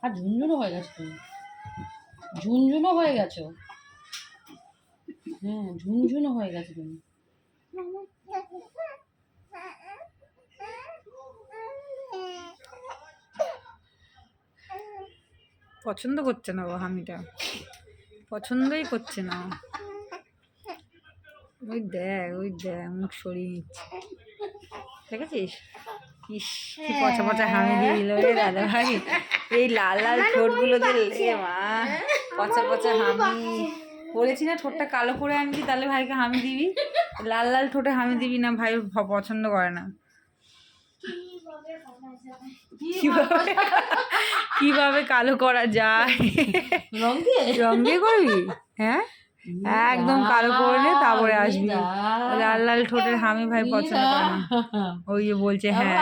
আর ঝুনঝুনো হয়ে গেছে তুমি, ঝুনঝুনো হয়ে গেছো। হ্যাঁ, ঝুনঝুনো হয়ে গেছে তুমি। পছন্দ করছে না ও হামিটা, পছন্দই করছে না। ওই দেখ মুখ সরিয়ে নিচ্ছে, দেখেছিস? ইস, কি পচা পচা হামি দিয়ে দিল রে দাদা ভাই। এই লাল লাল ঠোঁটগুলো দিয়ে মা, পচা পচা হামি। বলেছি না ঠোঁটটা কালো করে আনবি, তাহলে ভাইকে হামি দিবি। লাল লাল ঠোঁটে হামি দিবি না, ভাই পছন্দ করে না। কিভাবে কালো করা যায়? রং দিয়ে করবি? হ্যাঁ, একদম কালো করে তারপরে আসবি। লাল লাল ঠোঁটের হামি ভাই পছন্দ করে না। ওই যে বলছে হ্যাঁ।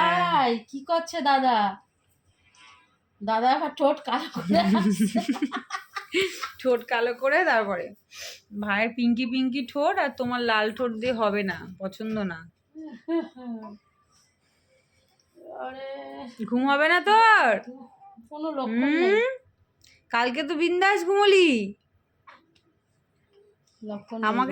কি করছে দাদা? দাদা আবার ঠোঁট কালো করে ঠোঁট কালো করে তারপরে ভাইয়ের পিঙ্কি পিঙ্কি ঠোঁট, আর তোমার লাল ঠোঁট দিয়ে হবে না, পছন্দ না। ঘুম হবে না তোর? কোনো লক্ষণ নেই। কালকে তো বিন্দাস ঘুমলি। লক্ষণ আমাকে